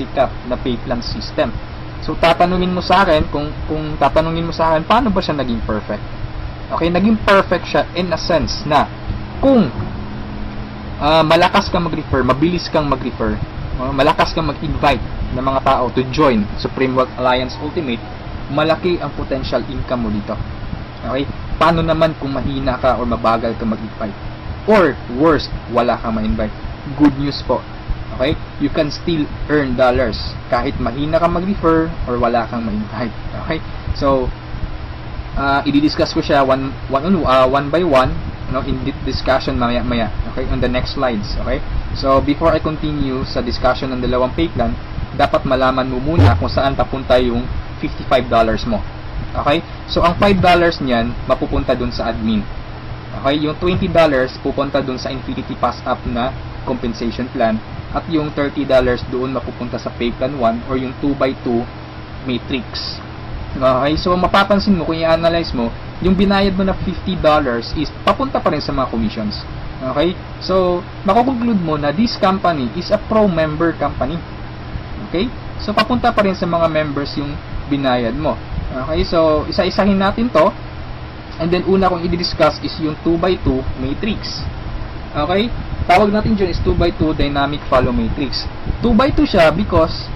sikat na pay plan system. So tatanungin mo sa akin, kung tatanungin mo sa akin, paano ba siya naging perfect? Okay, naging perfect siya in a sense na kung malakas kang mag-refer, mabilis kang mag-refer, malakas kang mag-invite ng mga tao to join Supreme Wealth Alliance Ultimate, malaki ang potential income mo dito. Okay? Paano naman kung mahina ka or mabagal ka mag-invite? Or worst, wala kang ma-invite? Good news po. Okay? You can still earn dollars kahit mahina ka mag-refer or wala kang ma-invite. Okay? So, i-discuss ko siya one by one, in discussion maya-maya. Okay? On the next slides. Okay? So, before I continue sa discussion ng dalawang pay plan, dapat malaman mo muna kung saan papunta yung $55 mo. Okay? So, ang $5 niyan, mapupunta dun sa admin. Okay? Yung $20 pupunta dun sa Infinity Pass Up na compensation plan. At yung $30 doon mapupunta sa pay plan 1 or yung 2x2 matrix. Okay? So, mapapansin mo, kung i-analyze mo, yung binayad mo na $50 is papunta pa rin sa mga commissions. Okay? So, makukonclude mo na this company is a pro-member company. Okay? So, papunta pa rin sa mga members yung binayad mo. Okay? So, isa-isahin natin to. And then, una kong i-discuss is yung 2x2 matrix. Okay? Tawag natin dyan is 2x2 dynamic follow matrix. 2x2 siya because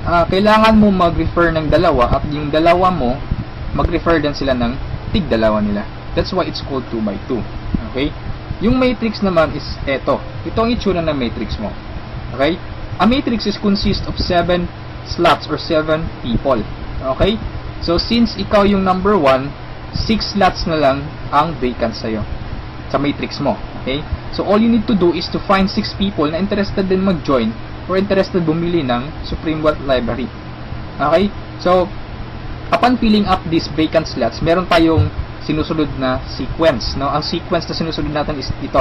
kailangan mo mag-refer ng dalawa at yung dalawa mo, mag-refer din sila ng tig-dalawa nila. That's why it's called 2x2. Okay? Yung matrix naman is eto. Ito ang itsura ng matrix mo. Okay? A matrix is consist of 7 slots or 7 people. Okay? So, since ikaw yung number 1, 6 slots na lang ang vacant sa'yo sa matrix mo. Okay? So, all you need to do is to find 6 people na interested din mag-join or interested bumili ng Supreme Wealth Library. Okay? So, upon filling up these vacant slots, meron tayong sinusunod na sequence. No? Ang sequence na sinusunod natin is ito.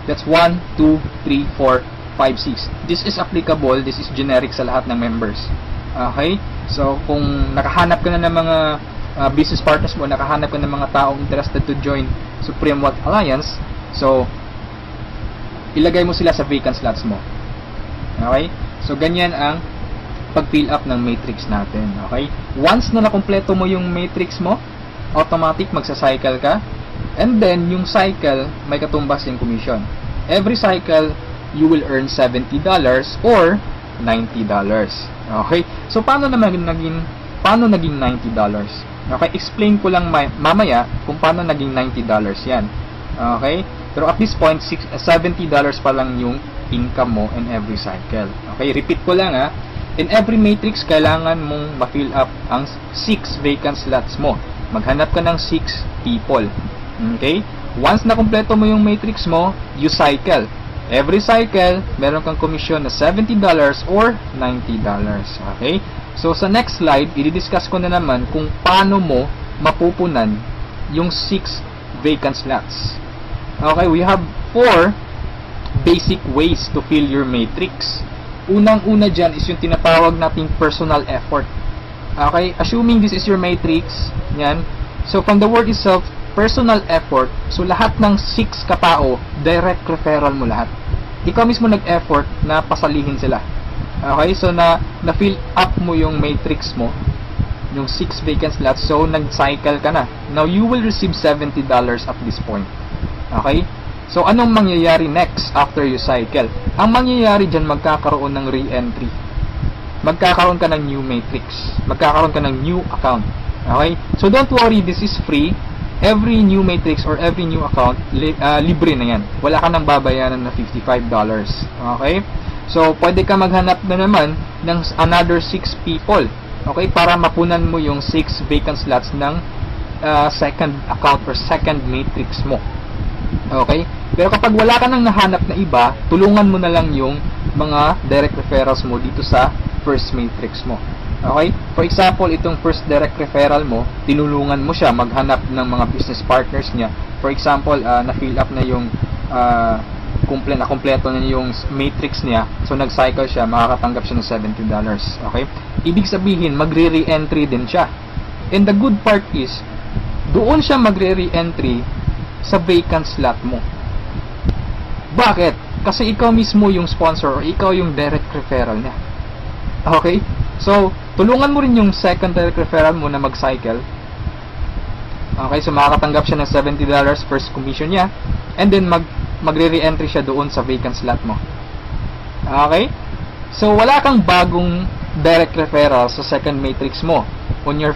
That's 1, 2, 3, 4, 5, 6. This is applicable, this is generic sa lahat ng members. Okay? So, kung nakahanap ka na ng mga business partners mo, nakahanap ka ng mga taong interested to join Supreme Wealth Alliance, so, ilagay mo sila sa vacant slots mo. Okay? So, ganyan ang pag-fill up ng matrix natin. Okay? Once na nakumpleto mo yung matrix mo, automatic magsa-cycle ka. And then, yung cycle, may katumbas yung commission. Every cycle, you will earn $70 or $90. Okay? So, paano naging $90? Okay? Explain ko lang mamaya kung paano naging $90 yan. Okay? Pero at this point, $70 pa lang yung income mo in every cycle. Okay? Repeat ko lang ha. In every matrix, kailangan mong ma-fill up ang 6 vacant slots mo. Maghanap ka ng 6 people. Okay? Once na kumpleto mo yung matrix mo, you cycle. Every cycle, meron kang commission na $70 or $90. Okay? So, sa next slide, i-discuss ko na naman kung paano mo mapupunan yung 6 vacant slots. Okay, we have 4 basic ways to fill your matrix. Unang-una dyan is yung tinatawag nating personal effort. Okay, assuming this is your matrix, yan. So, from the word itself, personal effort, so lahat ng 6 katao, direct referral mo lahat. Ikaw mismo nag-effort na pasalihin sila. Okay, so na-fill up mo yung matrix mo, yung 6 vacant slots, so nag-cycle ka na. Now, you will receive $70 at this point. Okay? So, anong mangyayari next after you cycle? Ang mangyayari dyan, magkakaroon ng re-entry. Magkakaroon ka ng new matrix. Magkakaroon ka ng new account. Okay? So, don't worry, this is free. Every new matrix or every new account, libre na yan. Wala ka nang babayaran na $55. Okay? So, pwede ka maghanap na naman ng another 6 people. Okay? Para mapunan mo yung 6 vacant slots ng second account or second matrix mo. Okay? Pero kapag wala ka nang nahanap na iba, tulungan mo na lang yung mga direct referrals mo dito sa first matrix mo. Okay? For example, itong first direct referral mo, tinulungan mo siya maghanap ng mga business partners niya. For example, na-fill up na yung kompleto na yung matrix niya. So, nag-cycle siya, makakatanggap siya ng $70. Okay? Ibig sabihin, magre-re-entry din siya. And the good part is, doon siya magre-re-entry sa vacant slot mo. Bakit? Kasi ikaw mismo yung sponsor or ikaw yung direct referral niya. Okay? So, tulungan mo rin yung second direct referral mo na mag-cycle. Okay, so makakatanggap siya ng $70 first commission niya, and then magre-re-entry siya doon sa vacant slot mo. Okay? So, wala kang bagong direct referral sa second matrix mo on your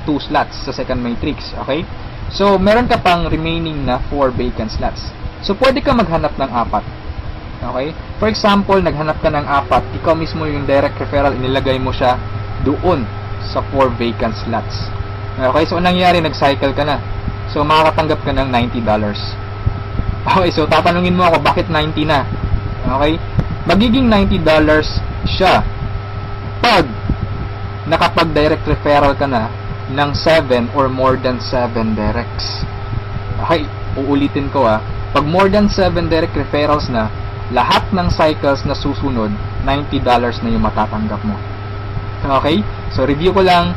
two slots sa second matrix. Okay? So, meron ka pang remaining na 4 vacant slots. So, pwede ka maghanap ng 4. Okay? For example, naghanap ka ng 4, ikaw mismo yung direct referral, inilagay mo siya doon sa 4 vacant slots. Okay, so anong nangyari? Nag-cycle ka na. So, makakatanggap ka ng $90. Okay, so tatanungin mo ako, bakit 90 na? Okay? Magiging $90 siya pag nakapag-direct referral ka na ng 7 or more than 7 directs. Okay, uulitin ko pag more than 7 direct referrals na, lahat ng cycles na susunod, $90 na yung matatanggap mo. Okay? So, review ko lang,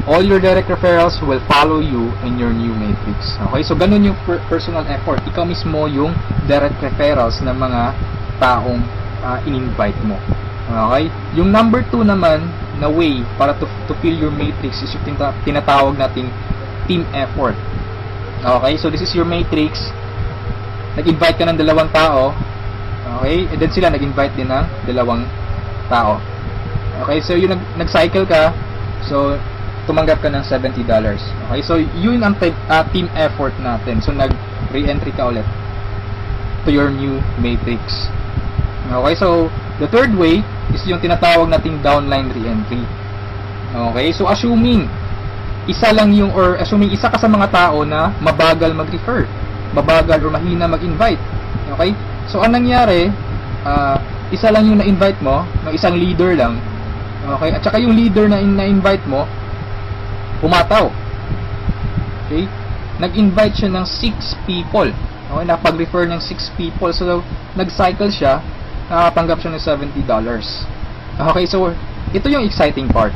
all your direct referrals will follow you in your new matrix. Okay? So, ganun yung personal effort. Ikaw mismo yung direct referrals ng mga taong in-invite mo. Okay? Yung number 2 naman na way para to fill your matrix is yung tinatawag nating team effort. Okay? So, this is your matrix. Nag-invite ka ng 2 tao. Okay? And then sila nag-invite din ng 2 tao. Okay, so yung nag-cycle ka, so tumanggap ka ng $70. Okay, so yun ang team effort natin. So nag-re-entry ka ulit to your new matrix. Okay, so the third way is yung tinatawag nating downline re-entry. Okay, so assuming isa ka sa mga tao na mabagal mag-refer, mabagal or mahina mag-invite. Okay, so anong nangyari, isa lang yung na-invite mo, ng isang leader lang. Okay, at saka yung leader na na-invite mo, pumataw. Okay, nag-invite siya ng 6 people. Okay, nakapag-refer ng 6 people. So, nag-cycle siya, nakatanggap siya ng $70. Okay, so, ito yung exciting part.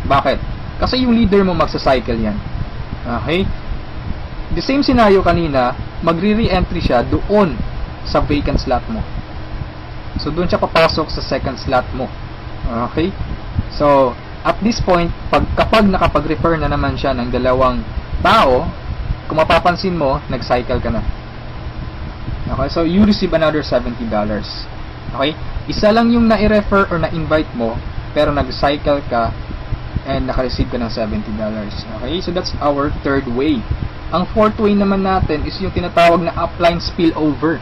Bakit? Kasi yung leader mo magsa-cycle yan. Okay, the same scenario kanina, magre-re-entry siya doon sa vacant slot mo. So, doon siya papasok sa second slot mo. Okay? So, at this point, kapag nakapag-refer na naman siya ng 2 tao, kung mapapansin mo, nag-cycle ka na. Okay? So, you receive another $70. Okay? Isa lang yung na-refer or na-invite mo, pero nag-cycle ka and naka-receive ka ng $70. Okay? So, that's our third way. Ang fourth way naman natin is yung tinatawag na upline spillover.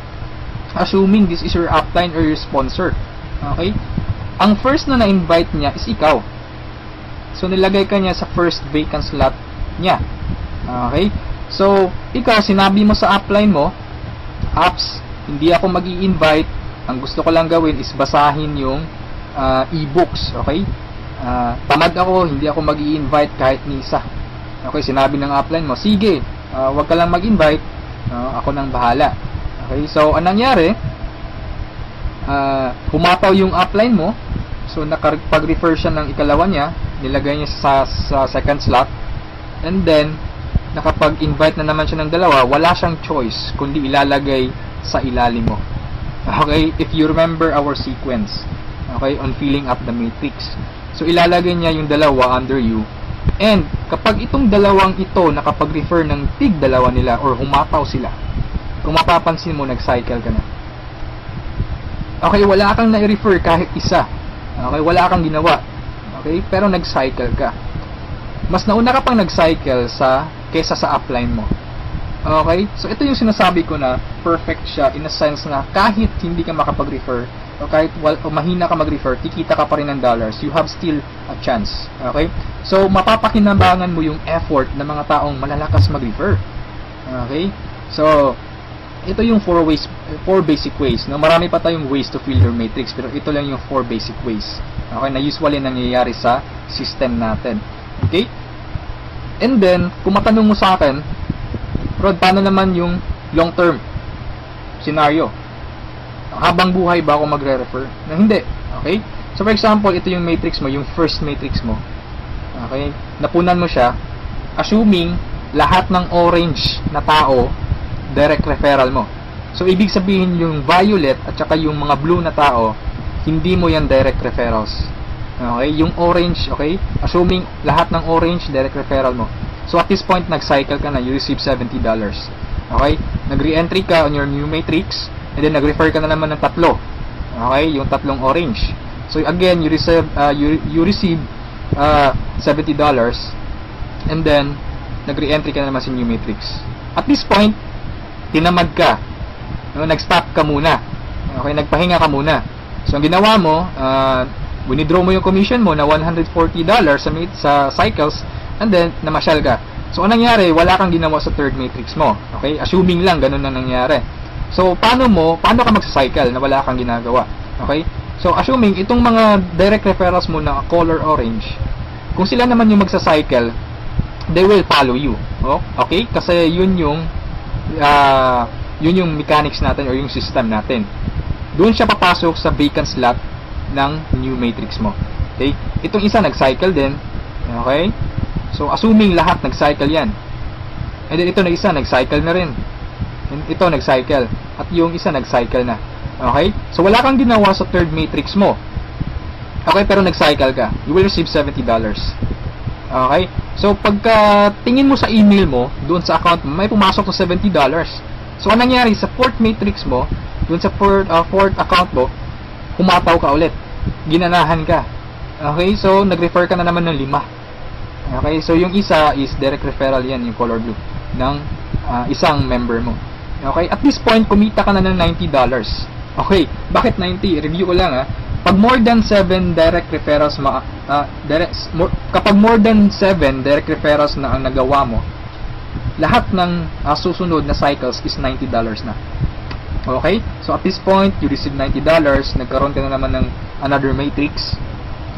Assuming this is your upline or your sponsor. Okay? Ang first na na-invite niya is ikaw. So, nilagay ka niya sa first vacant slot niya. Okay? So, ikaw, sinabi mo sa upline mo, apps, hindi ako mag-i-invite. Ang gusto ko lang gawin is basahin yung e-books. Okay? Tamad ako, hindi ako mag-i-invite kahit ni isa. Okay? Sinabi ng upline mo, sige, wag ka lang mag-invite. Ako nang bahala. Okay? So, anong nangyari? Pumataw yung upline mo. So, nakapag-refer siya ng ikalawa niya, nilagay niya sa second slot, and then, nakapag-invite na naman siya ng 2, wala siyang choice, kundi ilalagay sa ilalim mo. Okay? If you remember our sequence, okay, on filling up the matrix. So, ilalagay niya yung 2 under you, and kapag itong 2 ito nakapag-refer ng tig 2 nila, or humataw sila, kung mapapansin mo, nag-cycle ka na. Okay, wala kang na-refer kahit isa. Okay, wala kang ginawa. Okay, pero nag-cycle ka. Mas nauna ka pang nag-cycle kesa sa upline mo. Okay, so ito yung sinasabi ko na perfect siya in a sense na kahit hindi ka makapag-refer o kahit mahina ka mag-refer, kikita ka pa rin ng dollars. You have still a chance. Okay, so mapapakinabangan mo yung effort ng mga taong malalakas mag-refer. Okay, so ito yung 4 basic ways. No? Marami pa tayong ways to fill your matrix, pero ito lang yung 4 basic ways. Okay, na usually nangyayari sa system natin. Okay? And then, kung matanong mo sa akin, Rod, paano naman yung long term scenario? Habang buhay ba ako magre-refer? Na hindi. Okay? So, for example, ito yung matrix mo, yung first matrix mo. Okay? Napunan mo siya, assuming lahat ng orange na tao direct referral mo. So, ibig sabihin yung violet at saka yung mga blue na tao, hindi mo yan direct referrals. Okay? Yung orange, okay? Assuming lahat ng orange, direct referral mo. So, at this point, nag-cycle ka na, you receive $70. Okay? Nag-re-entry ka on your new matrix, and then nag-refer ka na naman ng tatlo. Okay? Yung tatlong orange. So, again, you receive $70, and then, nag-re-entry ka na naman sa new matrix. At this point, tinamad ka. No, nag-stop ka muna. Okay, nagpahinga ka muna. So, ang ginawa mo, winidraw mo yung commission mo na $140 sa cycles, and then, namasyal ka. So, anong nangyari? Wala kang ginawa sa third matrix mo. Okay? Assuming lang, ganun na nangyari. So, paano ka magsa-cycle na wala kang ginagawa? Okay? So, assuming, itong mga direct referrals mo na color orange, kung sila naman yung magsa-cycle, they will follow you. Oh? Okay? Kasi yun yung mechanics natin or yung system natin. Doon siya papasok sa vacant slot ng new matrix mo. Okay? Itong isa nag-cycle din. Okay? So, assuming lahat nag-cycle yan. And then ito na isa nag-cycle na rin. And ito nag-cycle. At yung isa nag-cycle na. Okay? So, wala kang ginawa sa third matrix mo. Okay? Pero nag-cycle ka. You will receive $70. Okay? So, pagka tingin mo sa email mo, doon sa account mo, may pumasok sa $70. So, anong nangyari sa fourth matrix mo, doon sa fourth account mo, humataw ka ulit. Ginanahan ka. Okay? So, nag-refer ka na naman ng 5. Okay? So, yung isa is direct referral yan, yung color blue, ng isang member mo. Okay? At this point, kumita ka na ng $90. Okay? Bakit 90? Review ko lang Pag more than 7 direct referrals kapag more than 7 direct referrals na ang nagawa mo, lahat ng susunod na cycles is $90 na. Okay? So at this point, you receive $90, nagkaroon ka na naman ng another matrix.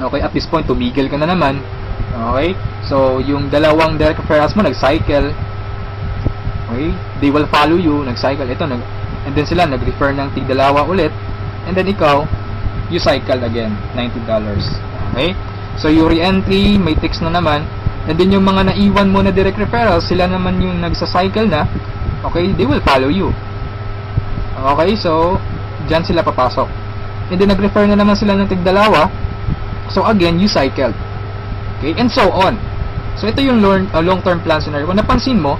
Okay? At this point, tumigil ka na naman. Okay? So yung dalawang direct referrals mo nag-cycle. Okay? They will follow you, nag-cycle. And then sila nag-refer ng tig-dalawa ulit. And then ikaw, you cycle again, $90. Okay? So, you re-entry, matrix na naman, and then yung mga naiwan mo na direct referrals, sila naman yung nagsa-cycle na, okay, they will follow you. Okay? So, dyan sila papasok. And then, nag-refer na naman sila ng tig-dalawa, so again, you cycled. Okay? And so on. So, ito yung long-term plan scenario. Kung napansin mo,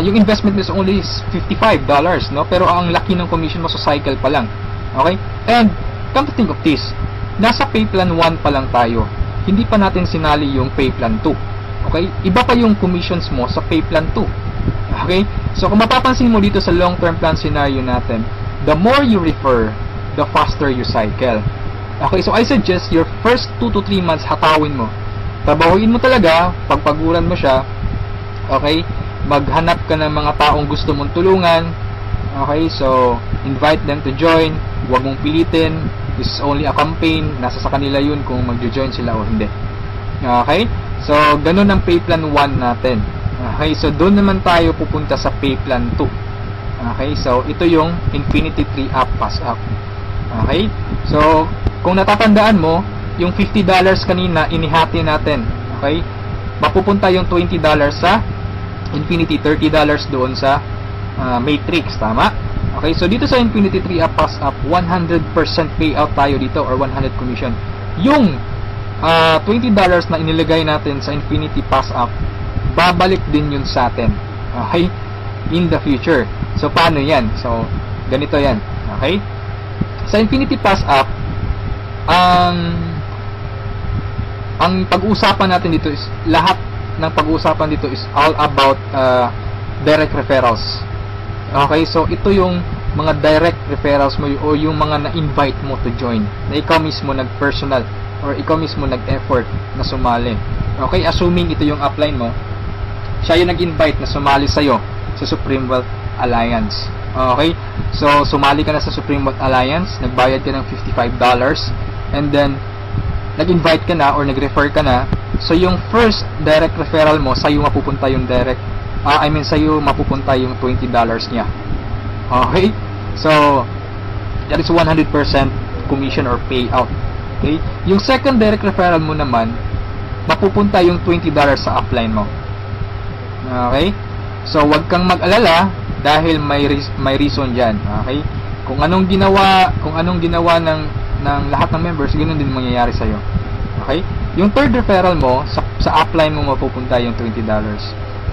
yung investment is only $55, no? Pero ang laki ng commission mo sa cycle pa lang. Okay? And, come to think of this, nasa pay plan 1 pa lang tayo. Hindi pa natin sinali yung pay plan 2. Okay? Iba pa yung commissions mo sa pay plan 2. Okay? So, kung mapapansin mo dito sa long-term plan scenario natin, the more you refer, the faster you cycle. Okay? So, I suggest your first 2 to 3 months hatawin mo. Trabahuin mo talaga, pagpaguran mo siya. Okay? Maghanap ka ng mga taong gusto mong tulungan. Okay? So, invite them to join. Huwag mong pilitin. This is only a campaign. Nasa sa kanila yun kung mag-join sila o hindi. Okay? So, ganun ang pay plan 1 natin. Okay? So, doon naman tayo pupunta sa pay plan 2. Okay? So, ito yung Infinity 3 App Pass Up. Okay? So, kung natatandaan mo, yung $50 kanina, inihati natin. Okay? Mapupunta yung $20 sa Infinity, $30 doon sa Matrix. Tama? Okay, so dito sa Infinity 3 App Pass Up, 100% payout tayo dito or 100 commission. Yung $20 na inilagay natin sa Infinity Pass Up, babalik din yun sa atin. Okay? In the future. So, paano yan? So, ganito yan. Okay? Sa Infinity Pass Up, ang pag-uusapan natin dito is, lahat ng pag-uusapan dito is all about direct referrals. Okay, so ito yung mga direct referrals mo o yung mga na-invite mo to join, na ikaw mismo nag-personal or ikaw mismo nag-effort na sumali. Okay, assuming ito yung upline mo, siya yung nag-invite na sumali sa'yo sa Supreme Wealth Alliance. Okay, so sumali ka na sa Supreme Wealth Alliance, nagbayad ka ng $55, and then nag-invite ka na or nag-refer ka na, so yung first direct referral mo, sa'yo mapupunta yung sa'yo mapupunta yung $20 niya. Okay? So, that is 100% commission or payout. Okay? Yung second direct referral mo naman, mapupunta yung $20 sa upline mo. Okay? So, wag kang mag-alala dahil may reason diyan. Okay? Kung anong ginawa ng lahat ng members, ganoon din mangyayari sa iyo. Okay? Yung third referral mo, sa upline mo mapupunta yung $20.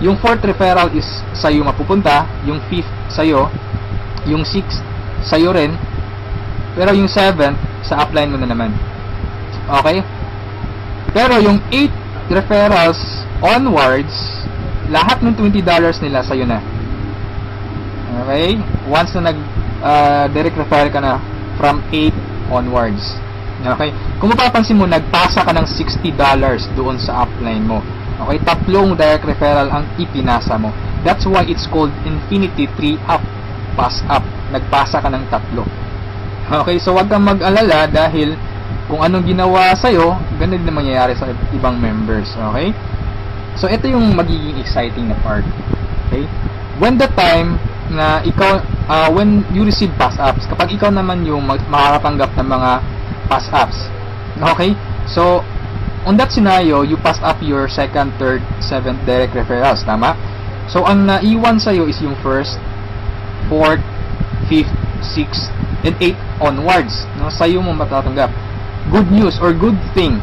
Yung fourth referral is sa iyo mapupunta, yung fifth sa iyo, yung sixth sa iyo rin, pero yung seventh sa upline mo na naman. Okay? Pero yung 8 referrals onwards, lahat ng $20 nila sa iyo na. Okay? Once na direct referral ka na from 8 onwards. Okay? Kung mapapansin mo, nagpasa ka ng $60 doon sa upline mo. Okay? 3 direct referral ang ipinasa mo. That's why it's called Infinity 3 up. Pass up. Nagpasa ka ng 3. Okay? So, wag kang mag-alala dahil kung anong ginawa sa'yo, ganun din mangyayari sa ibang members. Okay? So, ito yung magiging exciting na part. Okay? When the time na ikaw, when you receive pass-ups, kapag ikaw naman yung makakatanggap ng mga pass-ups. Okay? So, on that scenario, you pass up your second, third, seventh direct referrals. Tama? So, ang naiwan sa'yo is yung first, fourth, fifth, sixth, and eighth onwards. No? Sa'yo mo matatanggap. Good news or good thing.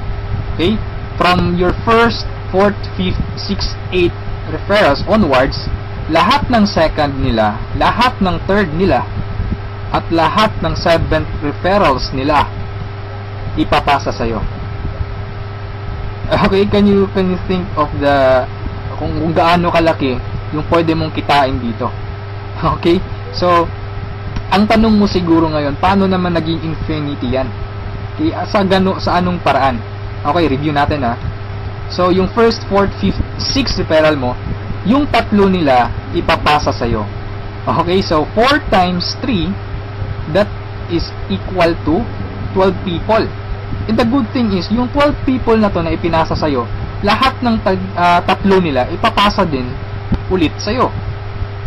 Okay? From your first, fourth, fifth, sixth, eighth referrals onwards, lahat ng second nila, lahat ng third nila, at lahat ng seventh referrals nila, ipapasa sa'yo. Okay? Can you think of kung gaano kalaki yung pwede mong kitain dito? Okay? So, ang tanong mo siguro ngayon, paano naman naging infinity yan? Sa anong paraan? Okay, review natin ha. So, yung first, fourth, fifth, sixth referral mo, yung 3 nila ipapasa sa'yo. Okay, so 4 times 3, that is equal to 12 people. And the good thing is, yung 12 people na to na ipinasa sa'yo, lahat ng 3 nila ipapasa din ulit sa'yo.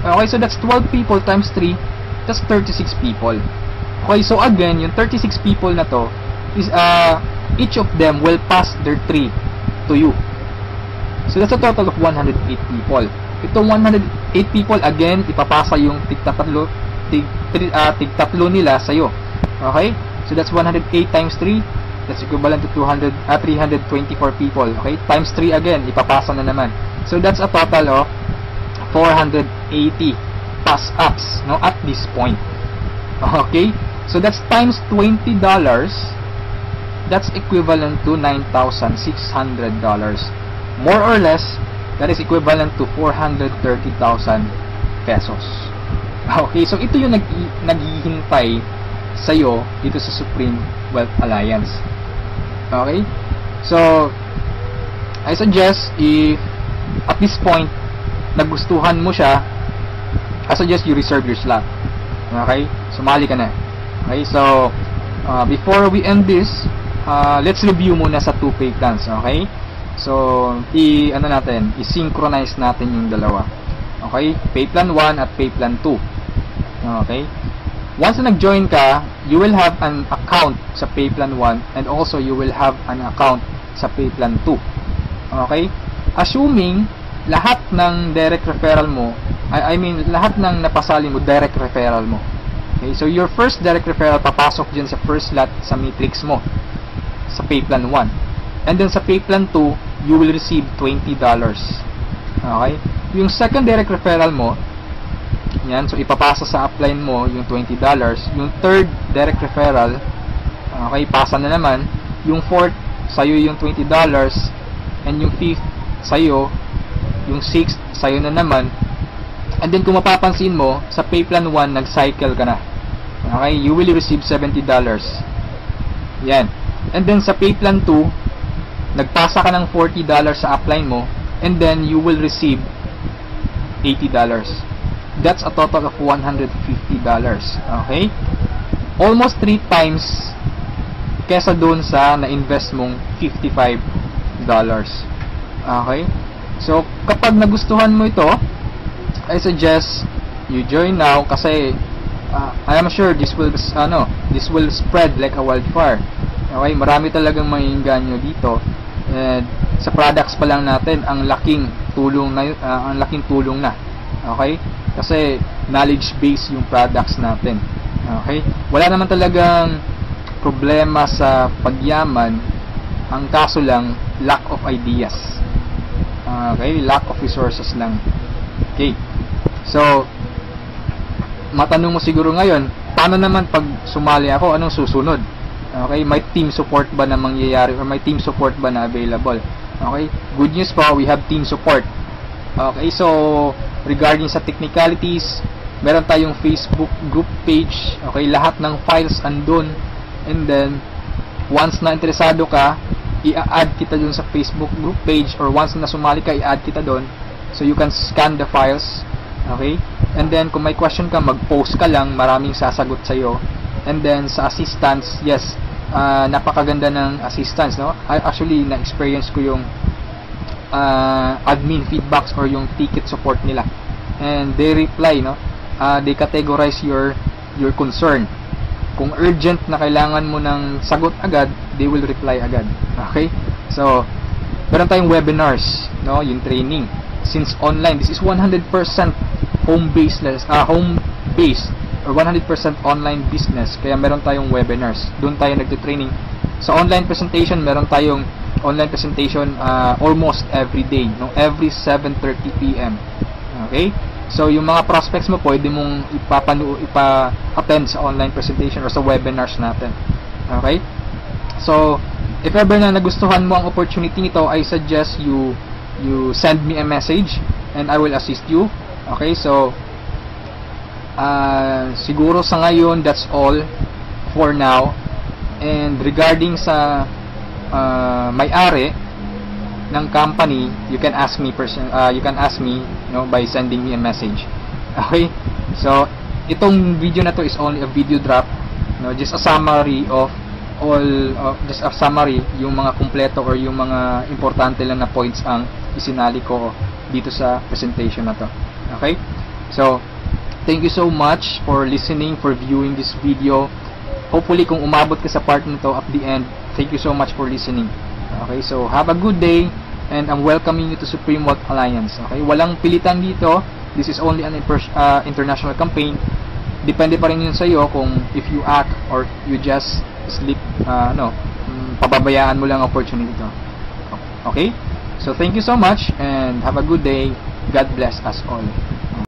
Okay, so that's 12 people times 3, that's 36 people. Okay, so again, yung 36 people na to, is each of them will pass their 3 to you. So that's a total of 108 people. Itong 108 people, again, ipapasa yung tig-3 nila sa'yo. Okay? So that's 108 times 3. That's equivalent to 324 people. Okay? Times 3 again, ipapasa na naman. So that's a total of 480 pass-ups, no, at this point. Okay? So that's times $20. That's equivalent to $9,600. More or less, that is equivalent to 430,000 pesos. Okay, so ito yung naghihintay sa'yo dito sa Supreme Wealth Alliance. Okay? So, I suggest if at this point nagustuhan mo siya, I suggest you reserve your slot. Okay? Sumali ka na. Okay, so before we end this, let's review muna sa 2 pay plans. Okay? So, i-synchronize natin yung dalawa. Okay? Pay plan 1 at pay plan 2. Okay? Once na nag-join ka, you will have an account sa pay plan 1 and also you will have an account sa pay plan 2. Okay? Assuming lahat ng direct referral mo, lahat ng napasali mo, direct referral mo. Okay? So, your first direct referral papasok dyan sa first slot sa matrix mo sa pay plan 1. And then sa pay plan 2, you will receive $20. Okay? Yung second direct referral mo, yan, so ipapasa sa upline mo yung $20. Yung third direct referral, okay, pasa na naman. Yung fourth, sa'yo yung $20. And yung fifth, sa'yo. Yung sixth, sa'yo na naman. And then kung mapapansin mo, sa pay plan 1, nag-cycle ka na. Okay? You will receive $70. Yan. And then sa pay plan 2, nagpasa ka ng $40 sa upline mo, and then you will receive $80. That's a total of $150. Okay? Almost 3 times kesa doon sa na-invest mong $55. Okay? So, kapag nagustuhan mo ito, I suggest you join now kasi I am sure this will spread like a wildfire. Okay, marami talagang maiinganyo dito. And sa products pa lang natin, ang laking tulong na. Okay? Kasi knowledge base yung products natin. Okay? Wala naman talagang problema sa pagyaman, ang kaso lang lack of ideas. Okay? Lack of resources lang. Okay. So, matanong mo siguro ngayon, paano naman pag sumali ako, anong susunod? Okay, may team support ba na mangyayari or may team support ba na available? Okay, good news po, we have team support. Okay, so regarding sa technicalities, meron tayong Facebook group page. Okay, lahat ng files andun. And then, once na interesado ka, i-add kita dun sa Facebook group page, or once na sumali ka, i-add kita dun. So you can scan the files. Okay, and then kung may question ka, mag-post ka lang, maraming sasagot sa'yo. And then sa assistance, yes, napakaganda ng assistance, no? Actually, na-experience ko yung admin feedbacks or yung ticket support nila. And they reply, no? They categorize your concern. Kung urgent na kailangan mo ng sagot agad, they will reply agad. Okay? So, meron tayong webinars, no? Yung training. Since online, this is 100% home-based or 100% online business, kaya meron tayong webinars. Doon tayo nagte-training. Sa online presentation, meron tayong online presentation almost every day, no? Every 7:30 PM. Okay? So, yung mga prospects mo, pwede mong ipa-attend sa online presentation or sa webinars natin. Okay? So, if ever na nagustuhan mo ang opportunity nito, I suggest you send me a message and I will assist you. Okay? So, siguro sa ngayon, that's all for now. And regarding sa may-ari ng company, you can ask me by sending me a message. Okay? So, itong video na to is only a video drop, no? Just a summary of yung mga kumpleto or yung mga importante lang na points ang isinali ko dito sa presentation na to. Okay? So, thank you so much for listening, for viewing this video. Hopefully, kung umabot ka sa part nito at the end, thank you so much for listening. Okay, so have a good day, and I'm welcoming you to Supreme Wealth Alliance. Okay, walang pilitan dito. This is only an international campaign. Depende pa rin yun sa iyo kung if you act or you just sleep, pababayaan mo lang ang opportunity to. Okay, so thank you so much, and have a good day. God bless us all.